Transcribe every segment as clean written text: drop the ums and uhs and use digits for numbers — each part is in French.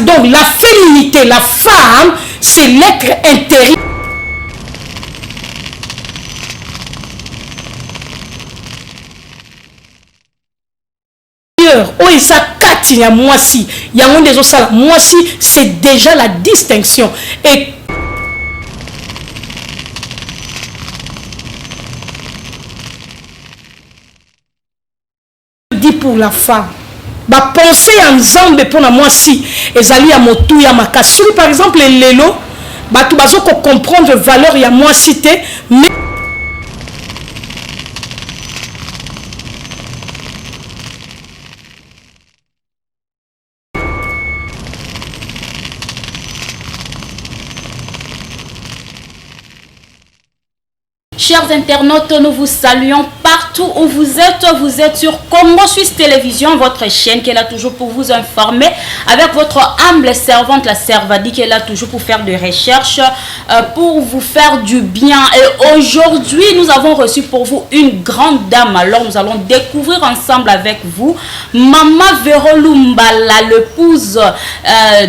Donc la féminité, la femme, c'est l'être intérieur. Il y a moi si, il y a des autres, moi si, c'est déjà la distinction. Et dit pour la femme, bah penser ensemble pour moi si, et zali à motu ya makasi. Par exemple les lelo, bah tu vas comprendre valeur ya moi cité, mais chers internautes, nous vous saluons partout où vous êtes. Vous êtes sur Congo Suisse Télévision, votre chaîne qui est là toujours pour vous informer, avec votre humble servante, la Servadi, qui est là toujours pour faire des recherches, pour vous faire du bien. Et aujourd'hui, nous avons reçu pour vous une grande dame. Alors, nous allons découvrir ensemble avec vous Maman Véro Lumbala, l'épouse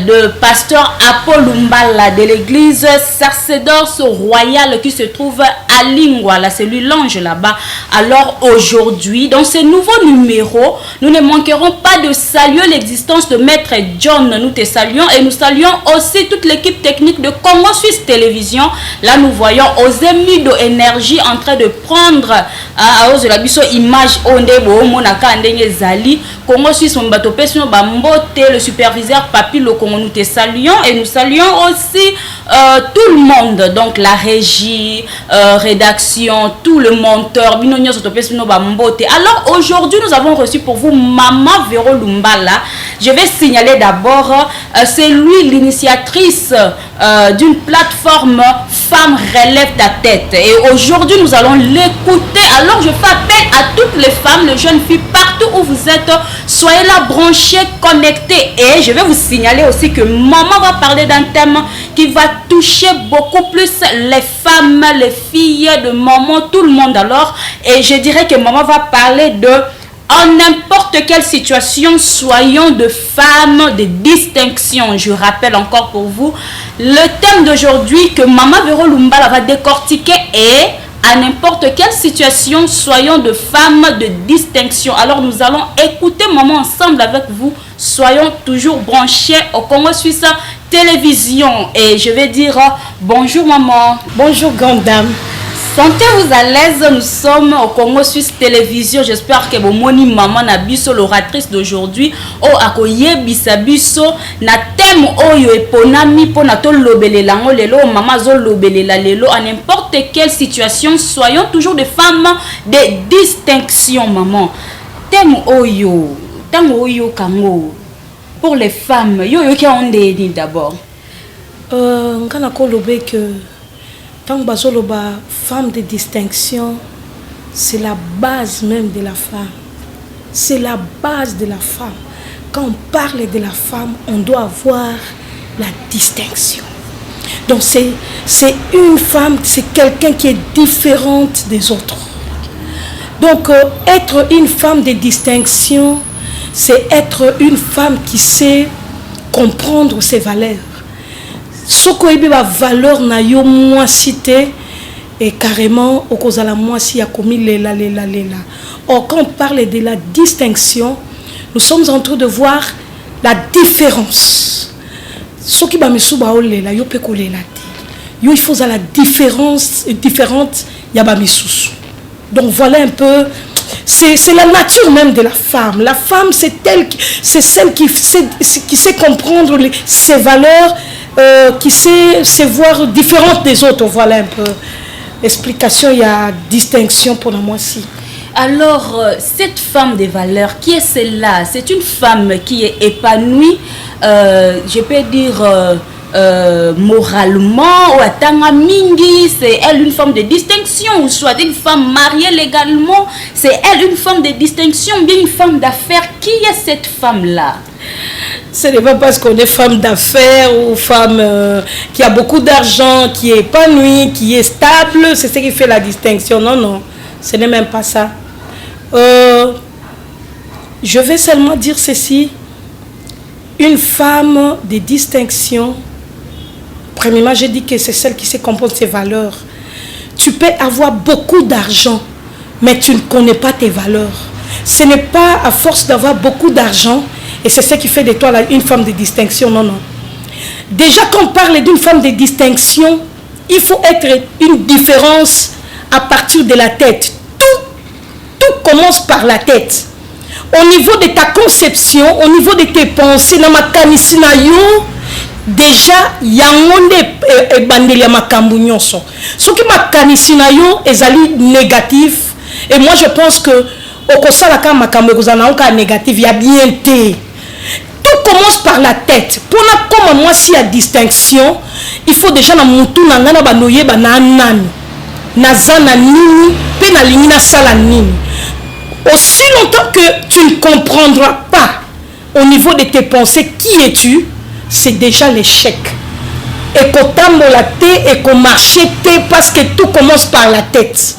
de pasteur Apollo Lumbala de l'église sacerdoce royale qui se trouve à Lingwala, c'est lui l'ange là-bas. Alors aujourd'hui, dans ce nouveau numéro, nous ne manquerons pas de saluer l'existence de Maître John. Nous te saluons et nous saluons aussi toute l'équipe technique de Congo Suisse Télévision. Là, nous voyons Ozemi de énergie en train de prendre à la image Congo Suisse le superviseur Papi le Congo. Nous te saluons et nous saluons aussi tout le monde, donc la régie, rédaction, tout le monteur. Alors aujourd'hui, nous avons reçu pour vous Maman Véro Lumbala. Je vais signaler d'abord, c'est lui l'initiatrice d'une plateforme Femmes Relève ta tête. Et aujourd'hui, nous allons l'écouter. Alors je fais appel à toutes les femmes, les jeunes filles, partout où vous êtes. Soyez là branchés, connectés. Et je vais vous signaler aussi que Maman va parler d'un thème qui va toucher beaucoup plus les femmes, les filles de maman, tout le monde alors. Et je dirais que Maman va parler de en n'importe quelle situation, soyons de femmes de distinction. Je rappelle encore pour vous le thème d'aujourd'hui que Maman Véro Lumbala va décortiquer est à n'importe quelle situation, soyons de femmes de distinction. Alors nous allons écouter Maman ensemble avec vous. Soyons toujours branchés au Congo Suisse Télévision. Et je vais dire bonjour Maman. Bonjour grande dame. Sentez-vous à l'aise, nous sommes au Congo Suisse Télévision. J'espère que vos moni maman na biso l'oratrice d'aujourd'hui o akoye bisabiso na thème oyo eponami pona to lobelela ngo lelo maman zo lobelela lelo à n'importe quelle situation, soyons toujours des femmes de distinction maman. Thème oyo, tango oyo kango pour les femmes, yo qui ont dit d'abord. Ngana ko lobe que tant que femme de distinction, c'est la base même de la femme. C'est la base de la femme. Quand on parle de la femme, on doit avoir la distinction. Donc c'est une femme, c'est quelqu'un qui est différente des autres. Donc être une femme de distinction, c'est être une femme qui sait comprendre ses valeurs. Ce qui a valeur na yo moi cité et carrément au cause de la moi si a commis lela. Or quand on parle de la distinction, nous sommes en train de voir la différence. Ce qui va me souba lela yo pe ko lela yo il faut à la différence différente ya ba misusu. Donc voilà un peu c'est la nature même de la femme. La femme c'est celle qui sait comprendre ses valeurs. Qui sait se voir différente des autres. Voilà un peu l'explication, il y a distinction pour moi aussi. Alors, cette femme de valeur, qui est celle-là? C'est une femme qui est épanouie, je peux dire moralement, ou à Tanga Mingi, c'est elle une femme de distinction, ou soit une femme mariée légalement, c'est elle une femme de distinction, bien une femme d'affaires. Qui est cette femme-là? Ce n'est pas parce qu'on est femme d'affaires ou femme qui a beaucoup d'argent, qui est épanouie, qui est stable, c'est ce qui fait la distinction. Non, non, ce n'est même pas ça. Je vais seulement dire ceci. une femme de distinction, premièrement, j'ai dit que c'est celle qui sait comprendre ses valeurs. Tu peux avoir beaucoup d'argent, mais tu ne connais pas tes valeurs. Ce n'est pas à force d'avoir beaucoup d'argent, et c'est ce qui fait de toi une femme de distinction, non, non. Déjà, quand on parle d'une femme de distinction, il faut être une différence à partir de la tête. Tout commence par la tête. Au niveau de ta conception, au niveau de tes pensées, dans ma kanisinayo, déjà, il y a un monde bandeli ya makambu nyonso. Ce qui ma kanisinayo est négatif, et moi je pense que au kosala ka makambu kozana onka négatif, il y a bien té. Tout commence par la tête. Pour comme moi si y a distinction, il faut déjà na mutu na ngana banoye bananani. Nazana nini, pe na lingina sala nini. Aussi longtemps que tu ne comprendras pas au niveau de tes pensées qui es-tu, c'est déjà l'échec. Et qu'on tambola té et qu'on marche té parce que tout commence par la tête.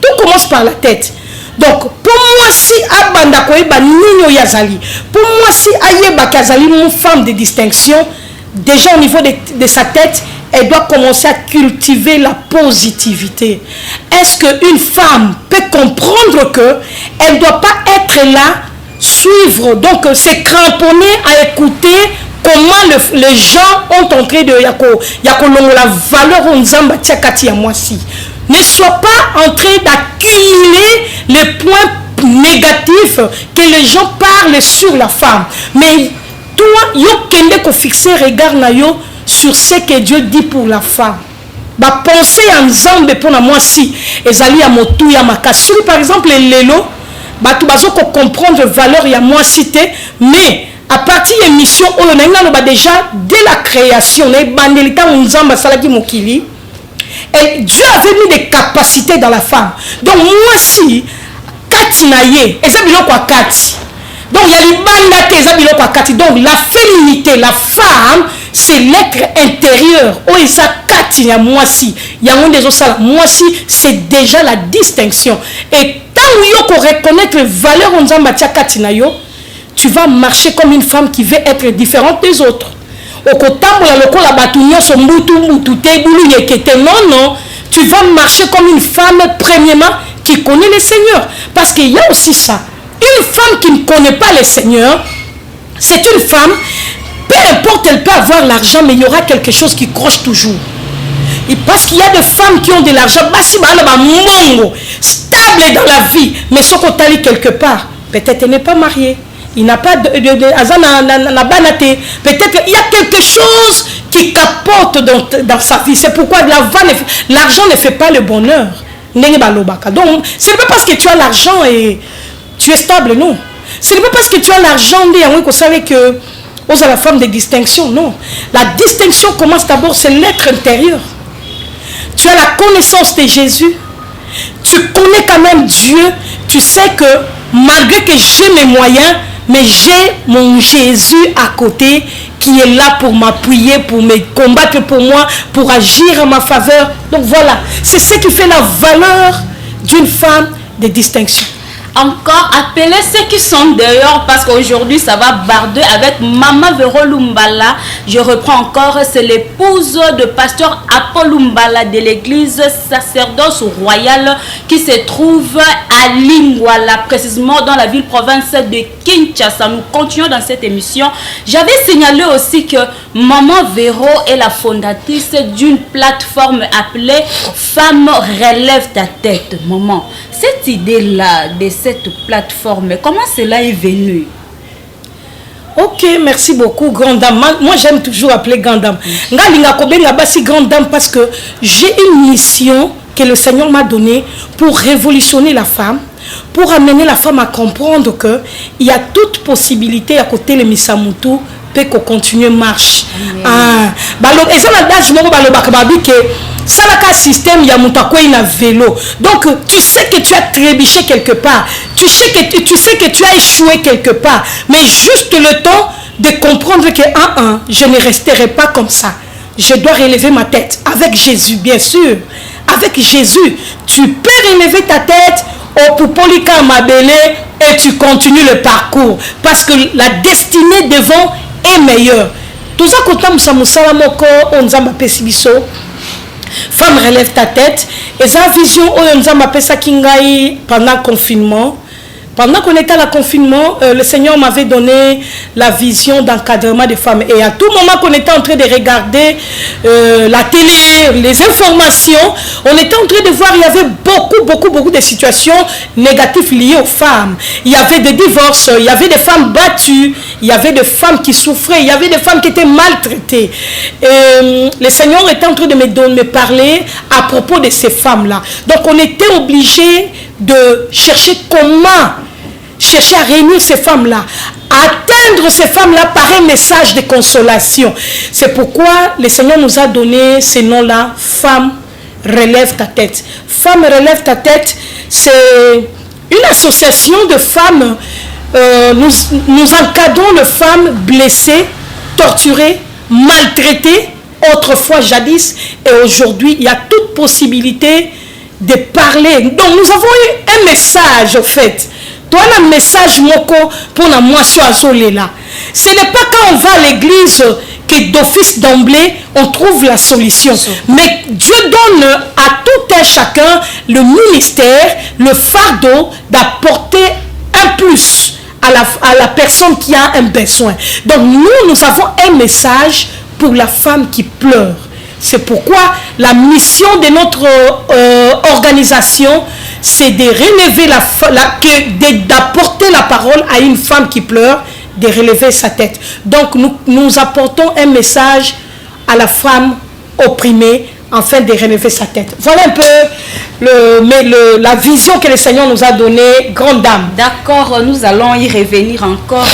Tout commence par la tête. Donc, pour moi, si Abanda Koeba Nino Yazali, pour moi, si Ayeba Kazali, une femme de distinction, déjà au niveau de sa tête, elle doit commencer à cultiver la positivité. Est-ce qu'une femme peut comprendre qu'elle ne doit pas être là, suivre, donc se cramponner à écouter comment les gens ont entré de Yako la valeur on zamba tiakati à moi si. Ne sois pas en train d'accumuler les points négatifs que les gens parlent sur la femme. Mais toi, yo kende ko fixer regard na yo sur ce que Dieu dit pour la femme. Ba penser en zambe pour moi si ezali ya motu ya makasi. Par exemple les lelo, ba tu bazo ko comprendre valeur ya moi cité, mais à partir de l'émission, on a déjà dès la création, et Dieu avait mis des capacités dans la femme. Donc moi si, Katinaye, et ça bilo quoi Kati. Donc il y a les bandate, bilo quoi Kati. Donc la féminité, la femme, c'est l'être intérieur. Oh et ça Katina moi si, il y a un des autres moi si, c'est déjà la distinction. Et tant que vous reconnaître les valeurs on zamba tia Katinayo, tu vas marcher comme une femme qui veut être différente des autres. Non, tu vas marcher comme une femme, premièrement, qui connaît le Seigneur. Parce qu'il y a aussi ça. Une femme qui ne connaît pas le Seigneur, c'est une femme, peu importe, elle peut avoir l'argent, mais il y aura quelque chose qui croche toujours. Et parce qu'il y a des femmes qui ont de l'argent, stable dans la vie, mais ce qu'on t'a dit quelque part, peut-être elle n'est pas mariée. Il n'a pas de peut-être il y a quelque chose qui capote dans sa vie. C'est pourquoi l'argent ne fait pas le bonheur. Donc, ce n'est pas parce que tu as l'argent et tu es stable, non. Ce n'est pas parce que tu as l'argent qu'on savait que vous avez la femme de distinction, non. La distinction commence d'abord, c'est l'être intérieur. Tu as la connaissance de Jésus. Tu connais quand même Dieu. Tu sais que malgré que j'ai mes moyens, mais j'ai mon Jésus à côté qui est là pour m'appuyer, pour me combattre pour moi, pour agir en ma faveur. Donc voilà, c'est ce qui fait la valeur d'une femme de distinction. Encore appeler ceux qui sont dehors parce qu'aujourd'hui ça va barder avec Maman Véro Lumbala. Je reprends encore, c'est l'épouse de pasteur Apollo Lumbala de l'église sacerdoce royale qui se trouve à Lingwala, précisément dans la ville-province de Kinshasa. Nous continuons dans cette émission. J'avais signalé aussi que Maman Véro est la fondatrice d'une plateforme appelée Femme relève ta tête. Maman, cette idée-là de cette plateforme, comment cela est venu? Ok, merci beaucoup, grande dame. Moi, j'aime toujours appeler grande dame. Grande dame parce que j'ai une mission que le Seigneur m'a donnée pour révolutionner la femme, pour amener la femme à comprendre qu'il y a toute possibilité à côté de Misamutu qu'on continue marche. Et ça, ça n'a système, il y a mon vélo. Donc, tu sais que tu as trébuché quelque part. Tu sais que tu as échoué quelque part. Mais juste le temps de comprendre que, je ne resterai pas comme ça. Je dois relever ma tête. Avec Jésus, bien sûr. Avec Jésus, tu peux relever ta tête au Poupolika Mabele et tu continues le parcours. Parce que la destinée devant est meilleur. Tout ça, quand on femme relève ta tête. Et sa vision, on a ça pendant le confinement. Pendant qu'on était à la confinement, le Seigneur m'avait donné la vision d'encadrement des femmes. Et à tout moment qu'on était en train de regarder la télé, les informations, on était en train de voir, il y avait beaucoup de situations négatives liées aux femmes. Il y avait des divorces, il y avait des femmes battues, il y avait des femmes qui souffraient, il y avait des femmes qui étaient maltraitées. Et le Seigneur était en train de me parler à propos de ces femmes-là. Donc on était obligé de chercher à réunir ces femmes-là, atteindre ces femmes-là par un message de consolation. C'est pourquoi le Seigneur nous a donné ce nom-là, Femme, relève ta tête. Femme, relève ta tête, c'est une association de femmes. Nous encadrons les femmes blessées, torturées, maltraitées, autrefois, jadis, et aujourd'hui, il y a toute possibilité de parler. Donc nous avons eu un message, en fait. Toi, un message moko pour la moisson azolé là. Ce n'est pas quand on va à l'église que d'office d'emblée on trouve la solution. Mais Dieu donne à tout un chacun le ministère, le fardeau d'apporter un plus à la personne qui a un besoin. Donc nous avons un message pour la femme qui pleure. C'est pourquoi la mission de notre organisation, c'est de relever d'apporter la parole à une femme qui pleure, de relever sa tête. Donc nous apportons un message à la femme opprimée afin de relever sa tête. Voilà un peu la vision que le Seigneur nous a donnée, grande dame. D'accord, nous allons y revenir encore.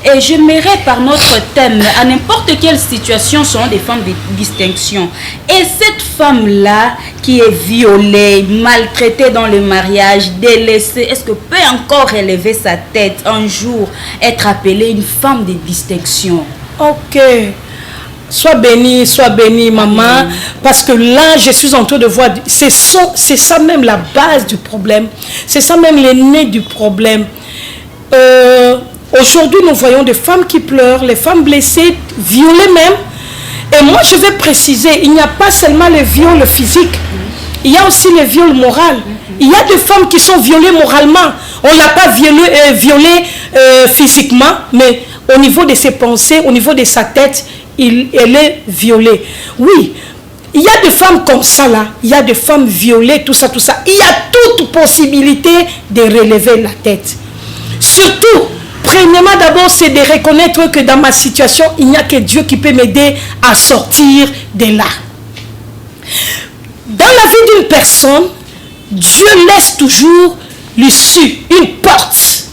Et j'aimerais par notre thème, à n'importe quelle situation, sont des femmes de distinction. Et cette femme-là qui est violée, maltraitée dans le mariage, délaissée, est-ce que peut encore relever sa tête un jour, être appelée une femme de distinction? Ok. Sois béni, maman, parce que là, je suis en train de voir, c'est ça même la base du problème, c'est ça même le nez du problème. Aujourd'hui, nous voyons des femmes qui pleurent, les femmes blessées, violées même. Et moi, je vais préciser, il n'y a pas seulement le viol physique, il y a aussi le viol moral. Il y a des femmes qui sont violées moralement. On ne l'a pas violée physiquement, mais au niveau de ses pensées, au niveau de sa tête, elle est violée. Oui, il y a des femmes comme ça là, il y a des femmes violées, tout ça. Il y a toute possibilité de relever la tête. Surtout, premièrement d'abord, c'est de reconnaître que dans ma situation, il n'y a que Dieu qui peut m'aider à sortir de là. Dans la vie d'une personne, Dieu laisse toujours l'issue, une porte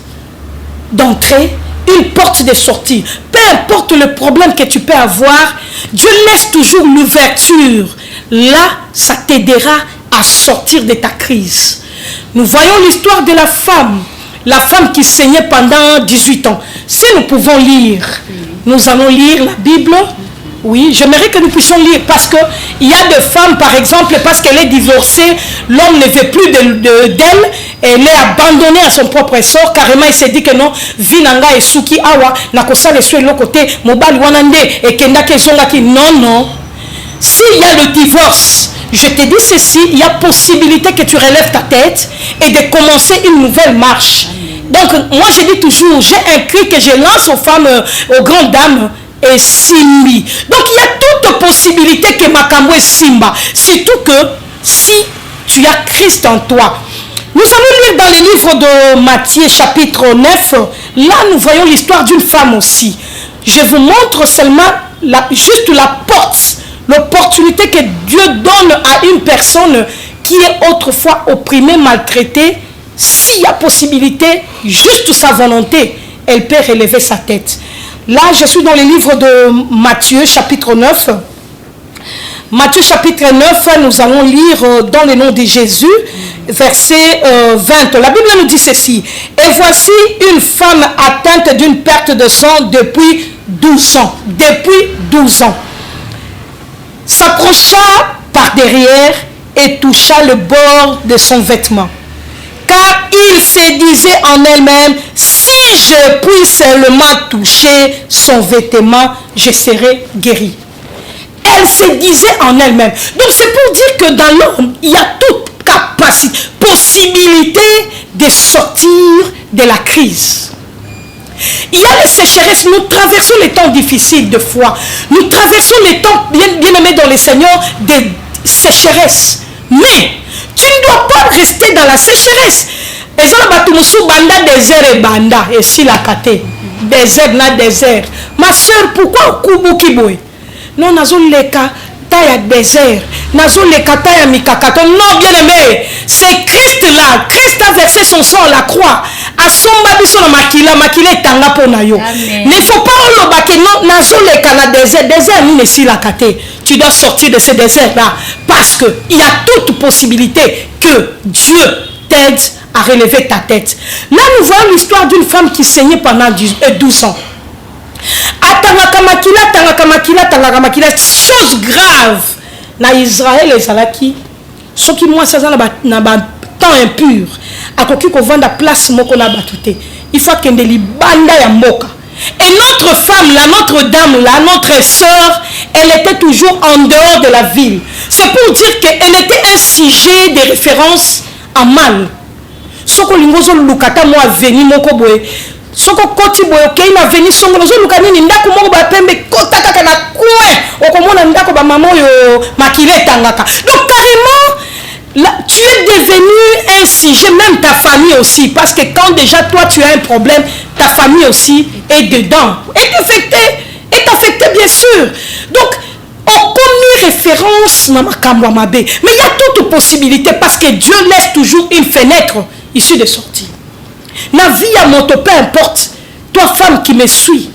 d'entrée, une porte de sortie. Peu importe le problème que tu peux avoir, Dieu laisse toujours l'ouverture. Là, ça t'aidera à sortir de ta crise. Nous voyons l'histoire de la femme qui saignait pendant 18 ans. Si nous pouvons lire, nous allons lire la Bible. Oui, j'aimerais que nous puissions lire parce qu'il y a des femmes, par exemple, parce qu'elle est divorcée, l'homme ne veut plus d'elle, elle est abandonnée à son propre sort. Carrément, il s'est dit que non, Vinanga et Suki Awa, Nakosa le sué l'autre côté, Mobali Wanande et Kenda Kezongaki. Non. S'il y a le divorce, je te dis ceci, il y a possibilité que tu relèves ta tête et de commencer une nouvelle marche. Donc, moi je dis toujours, j'ai un cri que je lance aux femmes, aux grandes dames, et Simbi. Donc il y a toute possibilité que Makambo est Simba. Surtout que si tu as Christ en toi. Nous allons lire dans le livre de Matthieu chapitre 9. Là nous voyons l'histoire d'une femme aussi. Je vous montre seulement juste la porte, l'opportunité que Dieu donne à une personne qui est autrefois opprimée, maltraitée. S'il y a possibilité, juste sa volonté, elle peut relever sa tête. Là, je suis dans le livre de Matthieu, chapitre 9. Matthieu, chapitre 9, nous allons lire dans le nom de Jésus, verset 20. La Bible nous dit ceci. Et voici une femme atteinte d'une perte de sang depuis 12 ans. Depuis 12 ans. S'approcha par derrière et toucha le bord de son vêtement. Car il se disait en elle-même, si je puis seulement toucher son vêtement, je serai guéri. Elle se disait en elle-même. Donc c'est pour dire que dans l'homme, il y a toute capacité, possibilité de sortir de la crise. Il y a les sécheresses. Nous traversons les temps difficiles de foi. Nous traversons les temps, bien aimés dans le Seigneur, des sécheresses. Mais tu ne dois pas rester dans la sécheresse. Et ça, banda désert et banda et si la kate désert na désert. Ma soeur, pourquoi kubuki boy? Non, nazo leka taya désert, nazo leka taya mikakato. Non, bien aimé, c'est Christ là. Christ a versé son sang à la croix. A son babiso na makila tanga pona yo. Mais il faut pas olobake non, nazo leka na désert ni si la kate. Tu dois sortir de ce désert là parce que il y a toute possibilité que Dieu t'aide à relever ta tête. Là, nous voyons l'histoire d'une femme qui saignait pendant 12 ans. Chose grave. Na Israël et Zalaki. Ce qui moi, ça na temps impur. A koki ko vanda place moko na batute. Il faut que ndeli banda ya moka. Et notre femme, là, notre dame, là, notre sœur, elle était toujours en dehors de la ville. C'est pour dire qu'elle était un sujet de référence à mal. Soko lingozo lukata mo aveni moko boye soko koti boye okei na veni songo lozo lukani ni ndako moko ba pembe kota kaka na coin okomona ndako ba maman yo makile tangaka. Donc carrément là, tu es devenu un sujet, même ta famille aussi, parce que quand déjà toi tu as un problème, ta famille aussi est dedans, est affectée bien sûr. Donc on connaît référence na makambo mabe, mais il y a toute possibilité parce que Dieu laisse toujours une fenêtre issue de sortie. La vie à moto, peu importe, toi femme qui me suis,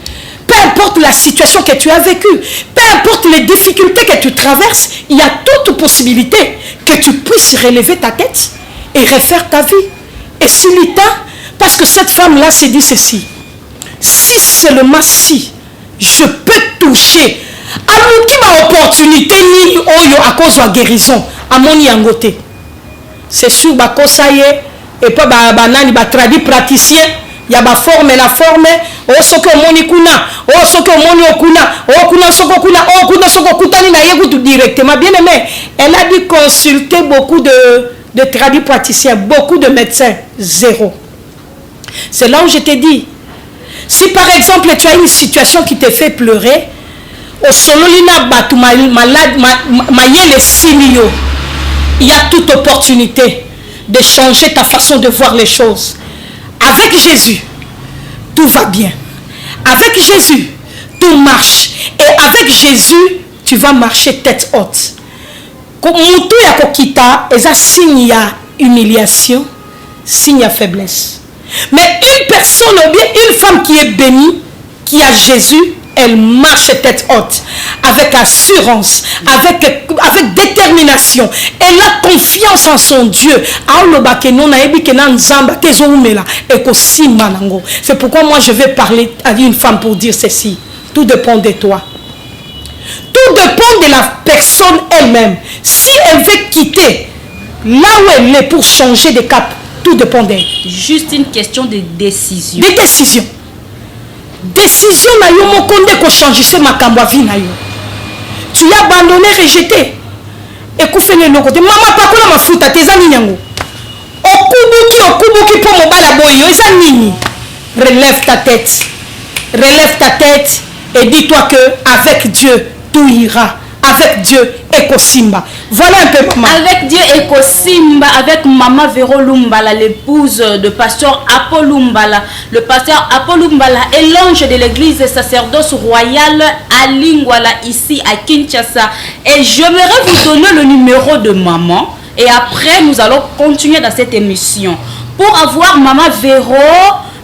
peu importe la situation que tu as vécue, peu importe les difficultés que tu traverses, il y a toute possibilité que tu puisses relever ta tête et refaire ta vie. Et si l'État, parce que cette femme-là s'est dit ceci, si seulement si je peux toucher à l'ultime opportunité ni oyo à cause de la guérison, à mon yangote, c'est sûr, ça y est. Et puis banani ba traduit praticien ya ba forme la forme o soko moni kuna o soko moni okuna o kuna soko kuna o kuna soko kutani na yego tout directement. Bien aimé, elle a dû consulter beaucoup de traduits praticiens, beaucoup de médecins, zéro. C'est là où je te dis, si par exemple tu as une situation qui te fait pleurer, au sololina batu malade mayele simio, il y a toute opportunité de changer ta façon de voir les choses. Avec Jésus, tout va bien. Avec Jésus, tout marche. Et avec Jésus, tu vas marcher tête haute. Comme mutu ya kokita, eza signe ya humiliation, signe ya faiblesse. Mais une personne ou bien une femme qui est bénie, qui a Jésus, elle marche tête haute, avec assurance, avec détermination. Elle a confiance en son Dieu. C'est pourquoi moi je vais parler à une femme pour dire ceci. Tout dépend de toi. Tout dépend de la personne elle-même. Si elle veut quitter là où elle est pour changer de cap, tout dépend d'elle. Juste une question de décision. Des décisions. Décision na yo mokonde ko changer makambo vie na yo. Tu as abandonné, rejeté. Ekufene loko te mama pakola mafuta te za nyango. Okubuki po mobala boyo eza nini? Relève ta tête. Relève ta tête et dis-toi que avec Dieu tout ira. Avec Dieu Ekosimba. Voilà un peu maman. Avec Dieu Ekosimba, avec Maman Véro Lumbala, l'épouse de pasteur Apollo Lumbala. Le pasteur Apollo Lumbala est l'ange de l'église de sacerdoce royale à Lingwala, ici à Kinshasa. Et j'aimerais vous donner le numéro de maman. Et après, nous allons continuer dans cette émission. Pour avoir Maman Véro,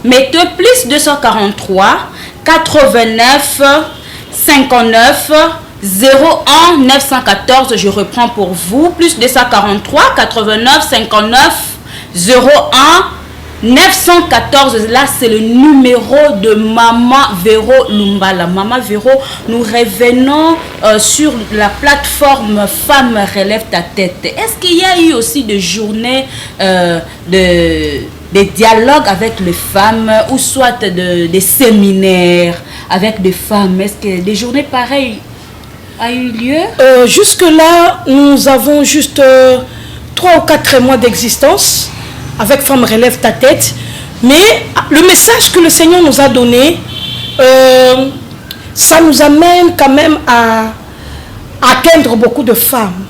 mettez plus 243 89 59 01 914, je reprends pour vous, plus 243 89 59 01 914. Là, c'est le numéro de Maman Véro Lumbala. Maman Véro, nous revenons sur la plateforme Femme Relève ta tête. Est-ce qu'il y a eu aussi des journées de des dialogues avec les femmes ou soit des séminaires avec des femmes? Est-ce que des journées pareilles a eu lieu? Jusque-là, nous avons juste 3 ou 4 mois d'existence avec Femme Relève ta tête. Mais le message que le Seigneur nous a donné, ça nous amène quand même à atteindre beaucoup de femmes.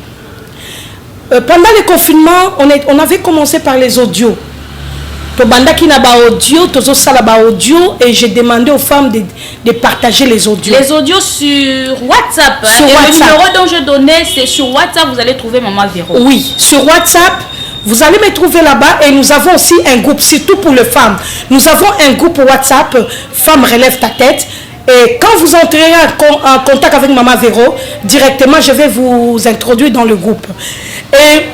Pendant le confinement, on avait commencé par les audios. Et j'ai demandé aux femmes de partager les audios. Les audios sur WhatsApp. Sur WhatsApp. Le numéro dont je donnais, c'est sur WhatsApp. Vous allez trouver Maman Véro. Oui, sur WhatsApp. Vous allez me trouver là-bas et nous avons aussi un groupe, surtout pour les femmes. Nous avons un groupe WhatsApp, Femme Relève ta tête. Et quand vous entrerez en contact avec Maman Véro, directement, je vais vous introduire dans le groupe. Et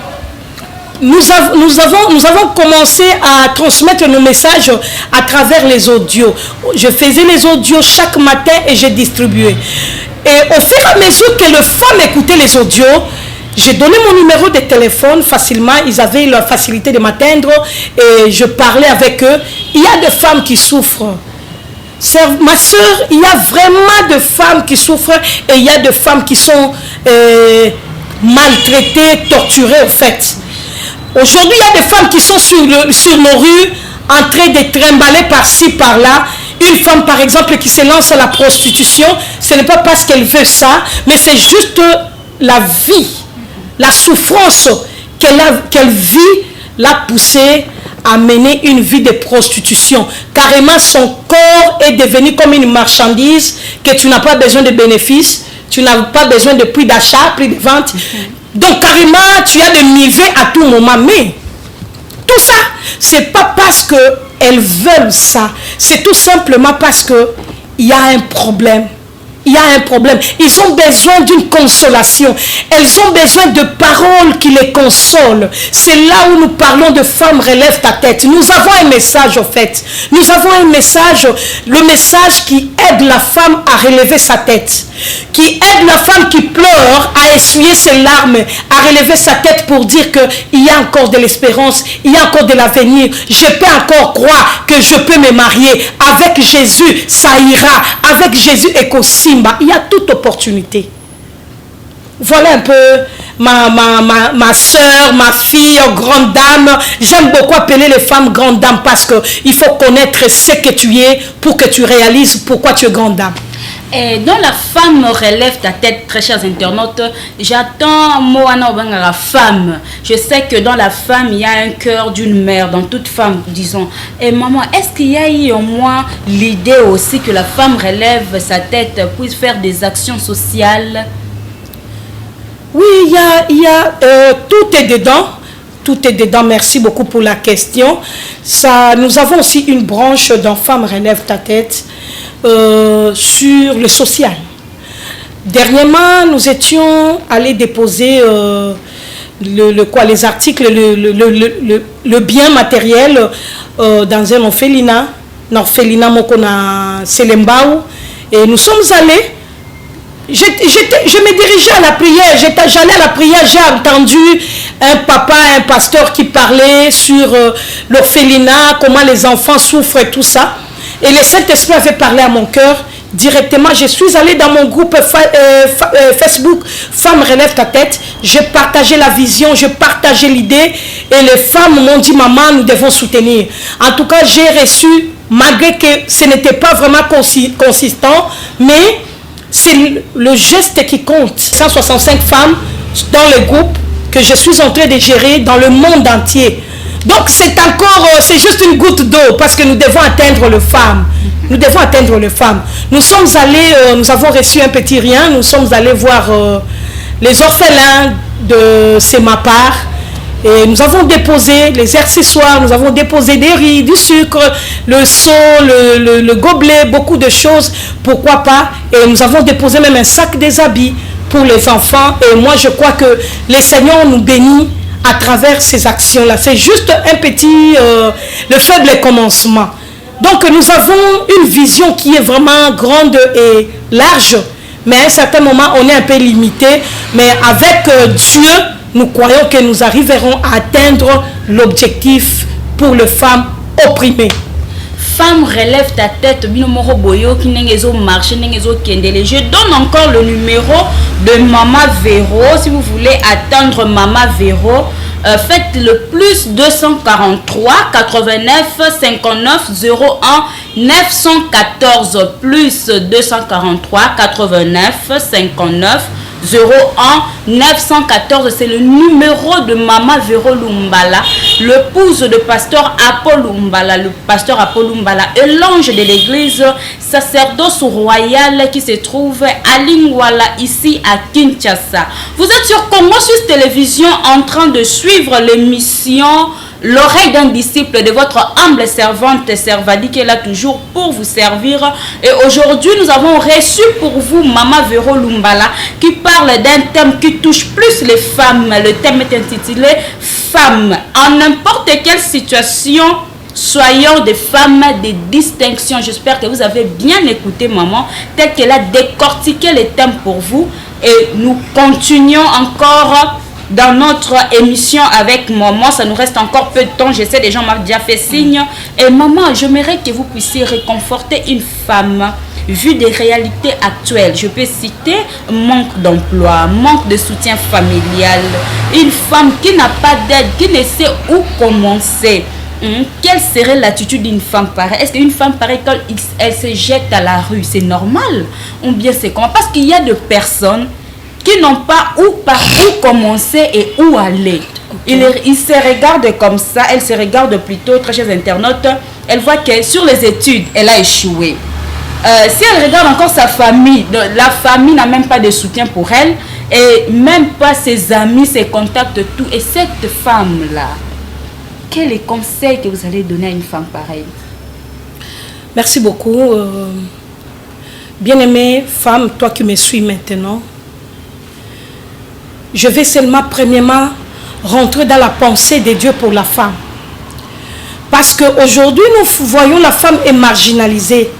nous avons commencé à transmettre nos messages à travers les audios. Je faisais les audios chaque matin et je distribuais. Et au fur et à mesure que les femmes écoutaient les audios, j'ai donné mon numéro de téléphone facilement. Ils avaient la facilité de m'atteindre et je parlais avec eux. Il y a des femmes qui souffrent. Ma soeur, il y a vraiment des femmes qui souffrent et il y a des femmes qui sont maltraitées, torturées en fait. Aujourd'hui, il y a des femmes qui sont sur nos rues en train de trimballer par-ci, par-là. Une femme, par exemple, qui se lance à la prostitution, ce n'est pas parce qu'elle veut ça, mais c'est juste la vie, la souffrance qu'elle vit, l'a poussée à mener une vie de prostitution. Carrément, son corps est devenu comme une marchandise que tu n'as pas besoin de bénéfices, tu n'as pas besoin de prix d'achat, prix de vente. Donc, carrément, tu as des niveaux à tout moment. Mais tout ça, c'est pas parce qu'elles veulent ça. C'est tout simplement parce qu'il y a un problème. Il y a un problème. Ils ont besoin d'une consolation. Elles ont besoin de paroles qui les consolent. C'est là où nous parlons de Femme Relève ta tête. Nous avons un message en fait. Nous avons un message, le message qui aide la femme à relever sa tête. Qui aide la femme qui pleure à essuyer ses larmes, à relever sa tête pour dire qu'il y a encore de l'espérance, il y a encore de l'avenir. Je peux encore croire que je peux me marier. Avec Jésus, ça ira. Avec Jésus, Simba, il y a toute opportunité. Voilà un peu ma soeur, ma fille, grande dame. J'aime beaucoup appeler les femmes grandes dames parce qu'il faut connaître ce que tu es pour que tu réalises pourquoi tu es grande dame. Et dans la femme relève ta tête, très chers internautes, j'attends Moana Obangara femme. Je sais que dans la femme, il y a un cœur d'une mère, dans toute femme, disons. Et maman, est-ce qu'il y a eu au moins l'idée aussi que la femme relève sa tête, puisse faire des actions sociales? Oui, il y a tout est dedans. Tout est dedans. Merci beaucoup pour la question. Nous avons aussi une branche dans Femme Relève ta tête. Sur le social. Dernièrement, nous étions allés déposer les articles, le bien matériel dans un orphelinat Mokona Selembao. Et nous sommes allés. Je me dirigeais à la prière. J'allais à la prière. J'ai entendu un papa, un pasteur qui parlait sur l'orphelinat, comment les enfants souffrent et tout ça. Et le Saint-Esprit avait parlé à mon cœur directement. Je suis allée dans mon groupe Facebook Femme Relève ta tête. J'ai partagé la vision, j'ai partagé l'idée. Et les femmes m'ont dit, maman, nous devons soutenir. En tout cas, j'ai reçu, malgré que ce n'était pas vraiment consistant, mais c'est le geste qui compte. 165 femmes dans le groupe que je suis en train de gérer dans le monde entier. Donc c'est juste une goutte d'eau parce que nous devons atteindre les femmes. Nous devons atteindre les femmes. Nous sommes allés, nous avons reçu un petit rien, nous sommes allés voir les orphelins de Semapar et nous avons déposé les accessoires, nous avons déposé des riz, du sucre, le seau, le gobelet, beaucoup de choses, pourquoi pas. Et nous avons déposé même un sac des habits pour les enfants et moi je crois que les Seigneurs nous bénissent à travers ces actions-là. C'est juste un petit, le faible commencement. Donc nous avons une vision qui est vraiment grande et large, mais à un certain moment, on est un peu limité. Mais avec Dieu, nous croyons que nous arriverons à atteindre l'objectif pour les femmes opprimée. Femme, relève ta tête. Je donne encore le numéro de Maman Véro. Si vous voulez attendre Maman Véro, faites le plus 243 89 59 01 914 plus 243 89 59 01 914. C'est le numéro de Maman Véro Lumbala, l'épouse de pasteur Apollo Lumbala. Le pasteur Apollo Lumbala est l'ange de l'église sacerdoce royal qui se trouve à Lingwala, ici à Kinshasa. Vous êtes sur Congo Suisse Télévision en train de suivre l'émission L'oreille d'un disciple de votre humble servante Servadi qui est là toujours pour vous servir. Et aujourd'hui, nous avons reçu pour vous Maman Véro Lumbala qui parle d'un thème qui touche plus les femmes. Le thème est intitulé Femmes. En n'importe quelle situation, soyons des femmes de distinction. J'espère que vous avez bien écouté maman, tel qu'elle a décortiqué les thèmes pour vous. Et nous continuons encore dans notre émission avec maman. Ça nous reste encore peu de temps. Je sais, des gens m'ont déjà fait signe. Et maman, j'aimerais que vous puissiez réconforter une femme vu des réalités actuelles. Je peux citer manque d'emploi, manque de soutien familial, une femme qui n'a pas d'aide, qui ne sait où commencer. Quelle serait l'attitude d'une femme pareille? Est-ce qu'une femme pareille, quand elle se jette à la rue, c'est normal? Ou bien c'est comment? Parce qu'il y a des personnes qui n'ont pas par où commencer et où aller. Ils se regardent comme ça, elles se regardent plutôt, très chers internautes, elle voit que sur les études, elle a échoué. Si elle regarde encore sa famille, la famille n'a même pas de soutien pour elle, et même pas ses amis, ses contacts, tout. Et cette femme-là, quel est le conseil que vous allez donner à une femme pareille? Merci beaucoup. Bien-aimée femme, toi qui me suis maintenant, je vais seulement premièrement rentrer dans la pensée de Dieu pour la femme. Parce qu'aujourd'hui, nous voyons la femme est marginalisée.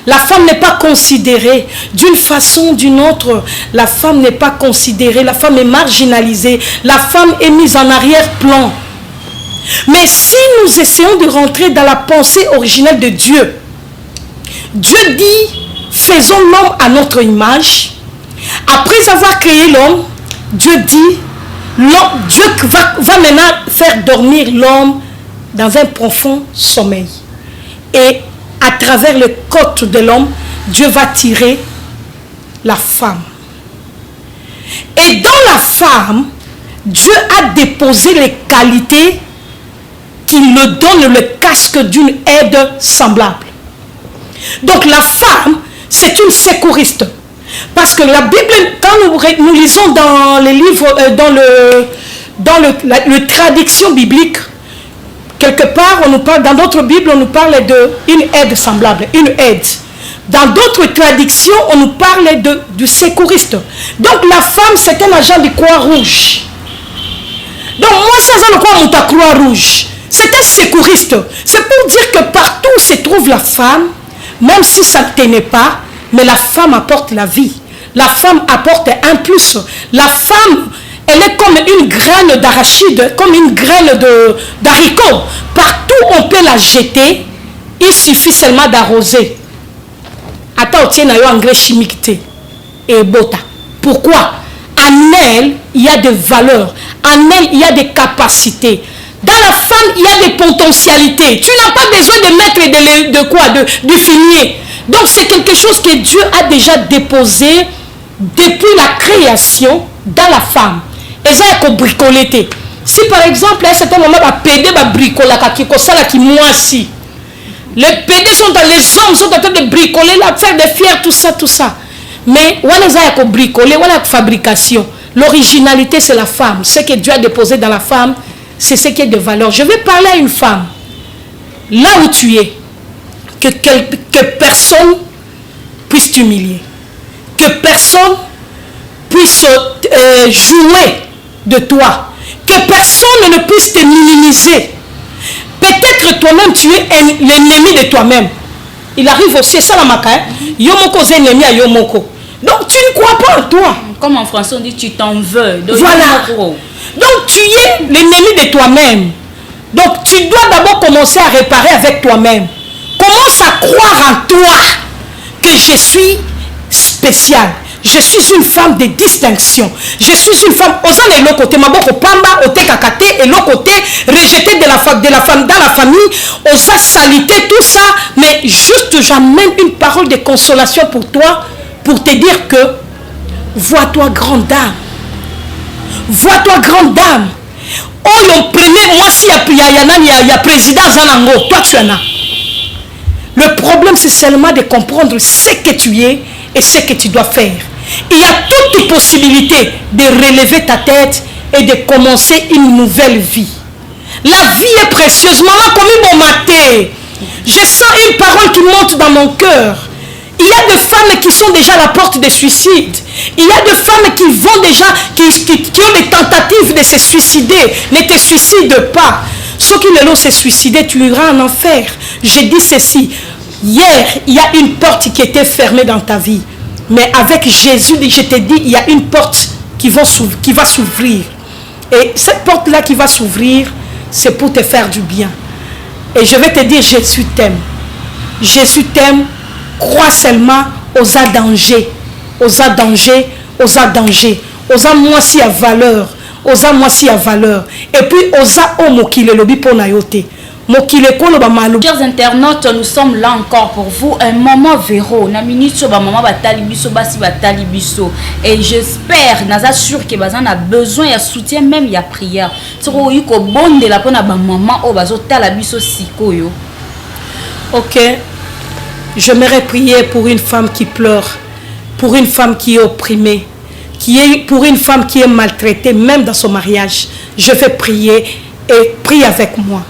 La femme n'est pas considérée d'une façon ou d'une autre. La femme n'est pas considérée. La femme est marginalisée. La femme est mise en arrière-plan. Mais si nous essayons de rentrer dans la pensée originelle de Dieu, Dieu dit, faisons l'homme à notre image. Après avoir créé l'homme, Dieu dit, Dieu va maintenant faire dormir l'homme dans un profond sommeil. Et à travers les côtes de l'homme, Dieu va tirer la femme. Et dans la femme, Dieu a déposé les qualités qui le donnent le casque d'une aide semblable. Donc la femme, c'est une secouriste. Parce que la Bible, quand nous lisons dans les livres, dans le traduction biblique, quelque part, on nous parle, dans d'autres Bibles, on nous parle d'une aide semblable, une aide. Dans d'autres traductions, on nous parle du secouriste. Donc la femme, c'est un agent de Croix-Rouge. Donc moi, ça, c'est le quoi de Croix-Rouge. C'est un secouriste. C'est pour dire que partout où se trouve la femme, même si ça ne tenait pas, mais la femme apporte la vie. La femme apporte un plus. La femme, elle est comme une graine d'arachide, comme une graine d'haricot. Partout on peut la jeter, il suffit seulement d'arroser. Attends, tiens, il y a un engrais chimique et bota. Pourquoi? En elle, il y a des valeurs. En elle, il y a des capacités. Dans la femme, il y a des potentialités. Tu n'as pas besoin de mettre de quoi? De fumier. Donc c'est quelque chose que Dieu a déjà déposé depuis la création dans la femme. Et ça a bricolé. Si par exemple, à un certain moment, les PD sont dans les hommes, sont en train de bricoler, faire des fiers, tout ça. Mais voilà, ça a bricolé, voilà la fabrication. L'originalité, c'est la femme. Ce que Dieu a déposé dans la femme, c'est ce qui est de valeur. Je vais parler à une femme. Là où tu es, que personne puisse t'humilier. Que personne puisse jouer de toi. Que personne ne puisse te minimiser. Peut-être toi-même, tu es l'ennemi de toi-même. Il arrive aussi, ça la maca. Yomoko est ennemi à Yomoko. Donc tu ne crois pas en toi. Comme en français on dit, tu t'en veux. Voilà. Donc tu es l'ennemi de toi-même. Donc tu dois d'abord commencer à réparer avec toi-même. Commence à croire en toi que je suis spéciale. Je suis une femme de distinction. Je suis une femme. Osant et l'autre côté, maboko pamba, ote kakate, et l'autre côté, rejeté de la femme, dans la famille, osa salité, tout ça. Mais juste, j'amène une parole de consolation pour toi, pour te dire que, vois-toi grande dame. Vois-toi grande dame. Oh, yon premier, moi, si il y a président Zanango, toi tu en as. Le problème, c'est seulement de comprendre ce que tu es et ce que tu dois faire. Il y a toute possibilité de relever ta tête et de commencer une nouvelle vie. La vie est précieuse. Maman, comme il m'a maté. Je sens une parole qui monte dans mon cœur. Il y a des femmes qui sont déjà à la porte de suicide. Il y a des femmes qui vont déjà, qui ont des tentatives de se suicider. Ne te suicide pas. Ceux qui ne l'ont se suicider, tu iras en enfer. Je dis ceci. Hier, il y a une porte qui était fermée dans ta vie. Mais avec Jésus, je te dis, il y a une porte qui va s'ouvrir. Et cette porte-là qui va s'ouvrir, c'est pour te faire du bien. Et je vais te dire, Jésus t'aime. Jésus t'aime. Crois seulement aux dangers. Aux dangers. Aux dangers. Aux moi si à valeur. Aux moi si à valeur. Et puis aux homo qui le lobby pour nayote. Chers internautes, nous sommes là encore pour vous. Un moment véro. Na minute sur maman batalibiso basi batalibiso. Et j'espère, naza sûr que bazan a besoin de soutien, même il y a prière. Soko yuko bonde la pona ba maman o bazo talabiso sikoyo. Ok. J'aimerais prier pour une femme qui pleure, pour une femme qui est opprimée, pour une femme qui est maltraitée, même dans son mariage. Je vais prier et prie avec moi.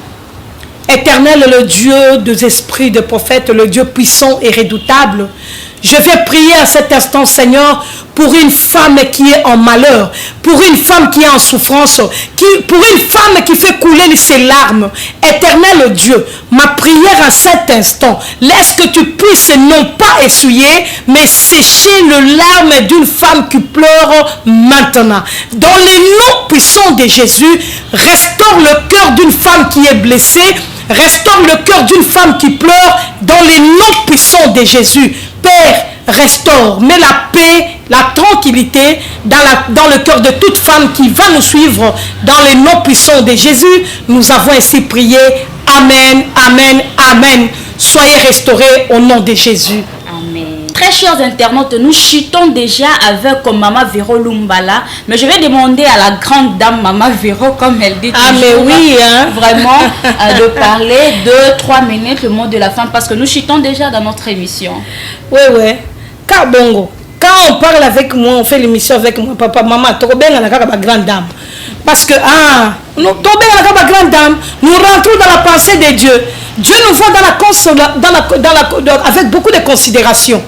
Éternel, le Dieu des esprits de prophètes, le Dieu puissant et redoutable, je vais prier à cet instant, Seigneur, pour une femme qui est en malheur, pour une femme qui est en souffrance, pour une femme qui fait couler ses larmes. Éternel Dieu, ma prière à cet instant, laisse que tu puisses non pas essuyer, mais sécher le larme d'une femme qui pleure maintenant. Dans les noms puissants de Jésus, restaure le cœur d'une femme qui est blessée, restaure le cœur d'une femme qui pleure dans les noms puissants de Jésus. Père, restaure, mets la paix, la tranquillité dans le cœur de toute femme qui va nous suivre dans les noms puissants de Jésus. Nous avons ainsi prié. Amen, amen, amen. Soyez restaurés au nom de Jésus. Amen. Très chers internautes, nous chutons déjà avec Maman Véro Lumbala, mais je vais demander à la grande dame Maman Véro, comme elle dit toujours, mais oui, hein? Vraiment de parler 2-3 minutes le mot de la femme, parce que nous chutons déjà dans notre émission. Oui, oui. Car bongo, quand on parle avec moi, on fait l'émission avec moi, papa, maman, trop bien, on a la grande dame. Parce que, nous tombons dans la grande dame, nous rentrons dans la pensée de Dieu. Dieu nous voit avec beaucoup de considération.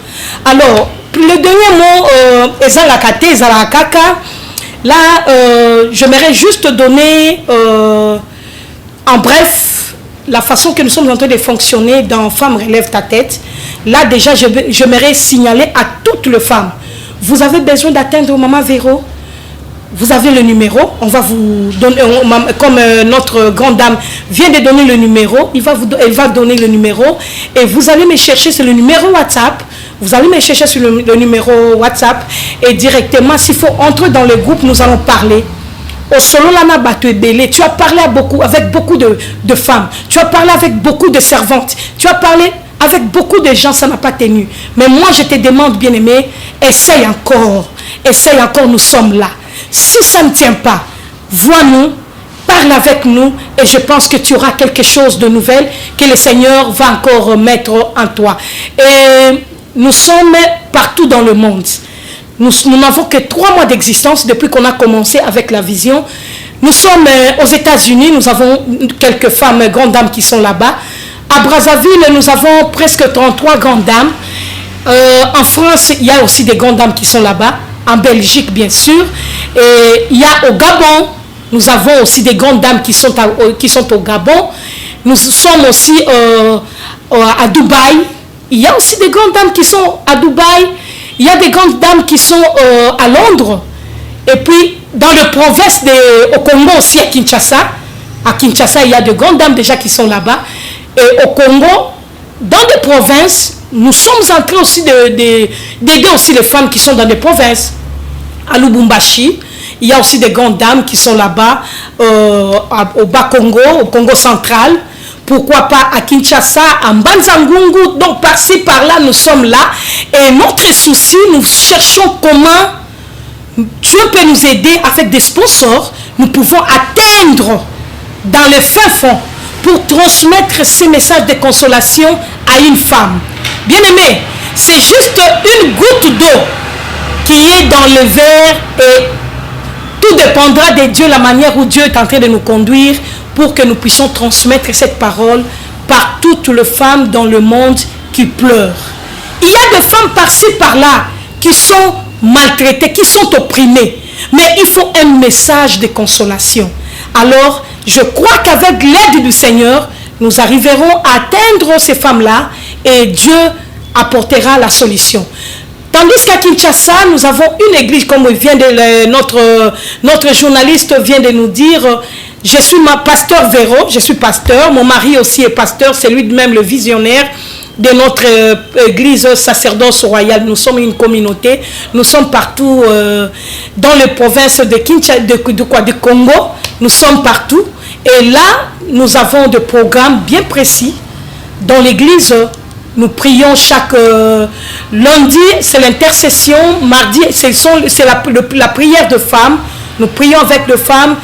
Alors, le dernier mot, Ezalakate, Ezalakaka, là, j'aimerais juste donner, en bref, la façon que nous sommes en train de fonctionner dans Femme relève ta tête. Là, déjà, j'aimerais signaler à toutes les femmes, vous avez besoin d'atteindre Maman Véro. Vous avez le numéro, on va vous donner, comme notre grande dame vient de donner le numéro, elle va donner le numéro et vous allez me chercher sur le numéro WhatsApp. Vous allez me chercher sur le numéro WhatsApp et directement, s'il faut entrer dans le groupe, nous allons parler. Au solo lana bato ebele, tu as parlé avec beaucoup de femmes, tu as parlé avec beaucoup de servantes, tu as parlé avec beaucoup de gens, ça n'a pas tenu. Mais moi, je te demande, bien-aimé, essaye encore, nous sommes là. Si ça ne tient pas, vois-nous, parle avec nous et je pense que tu auras quelque chose de nouvel que le Seigneur va encore mettre en toi. Et nous sommes partout dans le monde. Nous n'avons que 3 mois d'existence depuis qu'on a commencé avec la vision. Nous sommes aux États-Unis, nous avons quelques femmes, grandes dames qui sont là-bas. À Brazzaville, nous avons presque 33 grandes dames. En France, il y a aussi des grandes dames qui sont là-bas. En Belgique, bien sûr. Et il y a au Gabon, nous avons aussi des grandes dames qui sont au Gabon. Nous sommes aussi à Dubaï. Il y a aussi des grandes dames qui sont à Dubaï. Il y a des grandes dames qui sont à Londres. Et puis, dans le province au Congo aussi, à Kinshasa, À Kinshasa, il y a de grandes dames déjà qui sont là-bas. Et au Congo, dans des provinces, nous sommes en train aussi d'aider aussi les femmes qui sont dans des provinces. À Lubumbashi, il y a aussi des grandes dames qui sont là-bas, au Bas-Congo, au Congo central. Pourquoi pas à Kinshasa, à Mbanzangungu. Donc par-ci, par-là, nous sommes là. Et notre souci, nous cherchons comment Dieu peut nous aider avec des sponsors. Nous pouvons atteindre dans les fins fonds pour transmettre ces messages de consolation à une femme. Bien-aimé, c'est juste une goutte d'eau qui est dans le verre et tout dépendra de Dieu, la manière où Dieu est en train de nous conduire pour que nous puissions transmettre cette parole par toutes les femmes dans le monde qui pleurent. Il y a des femmes par-ci, par-là qui sont maltraitées, qui sont opprimées, mais il faut un message de consolation. Alors, je crois qu'avec l'aide du Seigneur, nous arriverons à atteindre ces femmes-là et Dieu apportera la solution. Tandis qu'à Kinshasa, nous avons une église, comme notre journaliste vient de nous dire, je suis pasteur Véro, je suis pasteur, mon mari aussi est pasteur, c'est lui-même le visionnaire de notre église sacerdoce royale. Nous sommes une communauté, nous sommes partout dans les provinces de Kinshasa, de Congo, nous sommes partout. Et là, nous avons des programmes bien précis dans l'église. Nous prions chaque lundi, c'est l'intercession. Mardi, c'est la prière de femmes. Nous prions avec les femmes.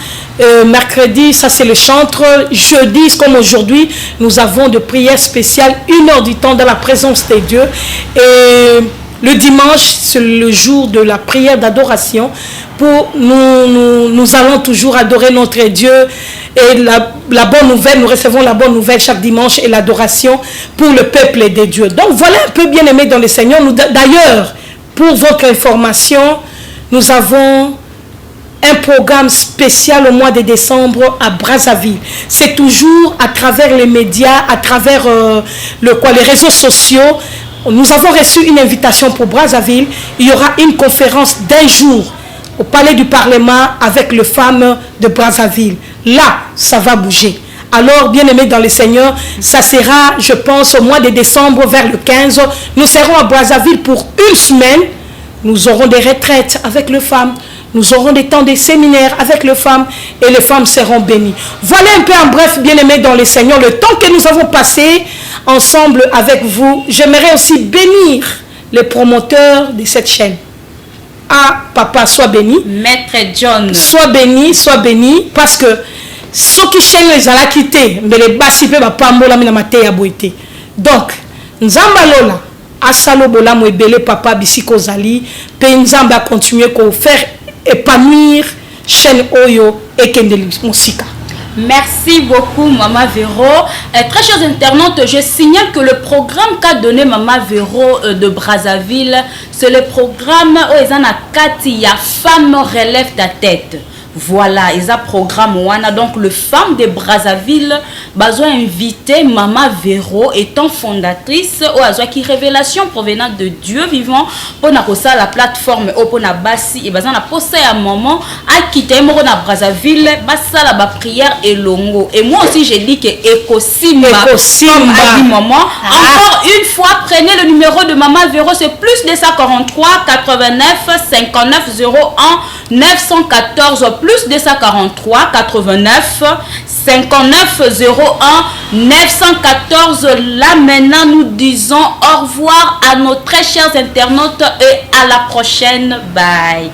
Mercredi, ça c'est le chantre. Jeudi, comme aujourd'hui, nous avons des prières spéciales, 1 heure du temps dans la présence de Dieu. Et le dimanche, c'est le jour de la prière d'adoration. Nous allons toujours adorer notre Dieu. Et la bonne nouvelle, nous recevons la bonne nouvelle chaque dimanche et l'adoration pour le peuple de Dieu. Donc voilà un peu bien aimé dans le Seigneur. D'ailleurs, pour votre information, nous avons un programme spécial au mois de décembre à Brazzaville. C'est toujours à travers les médias, à travers les réseaux sociaux. Nous avons reçu une invitation pour Brazzaville. Il y aura une conférence d'1 jour au Palais du Parlement avec les femmes de Brazzaville. Là, ça va bouger. Alors, bien aimés dans le Seigneur, ça sera, je pense, au mois de décembre, vers le 15. Nous serons à Brazzaville pour 1 semaine. Nous aurons des retraites avec les femmes. Nous aurons des temps de séminaires avec les femmes et les femmes seront bénies. Voilà un peu en bref, bien aimés dans le Seigneur, le temps que nous avons passé ensemble avec vous. J'aimerais aussi bénir les promoteurs de cette chaîne. Ah, papa, sois béni. Maître John. Sois béni, parce que ceux qui chaînent les ala quittés, mais les bassipés, pambola mina mate ya boité. Donc, nzamba lola, asalo bola mo ebele papa bisiko zali, pe nzamba continuer ko faire épanouir chaîne Oyo et Kendeli Musika. Merci beaucoup, Maman Véro. Très chers internautes, je signale que le programme qu'a donné Maman Véro de Brazzaville, c'est le programme Oezana Katia, Femme relève ta tête. Voilà, ils ont programme Wana. Donc, le femme de Brazzaville, besoin inviter Maman Véro, étant fondatrice, ou qui révélation provenant de Dieu vivant, pour la plateforme Opona Bassi, et besoin de poster un moment à quitter na Brazzaville, bassa la prière et longo. Et moi aussi, j'ai dit que Ekosimba, comme à dit maman. Encore une fois, prenez le numéro de Maman Véro, c'est plus 243 89 59 01 914. Plus 243 89 59 01 914. Là maintenant nous disons au revoir à nos très chers internautes et à la prochaine. Bye.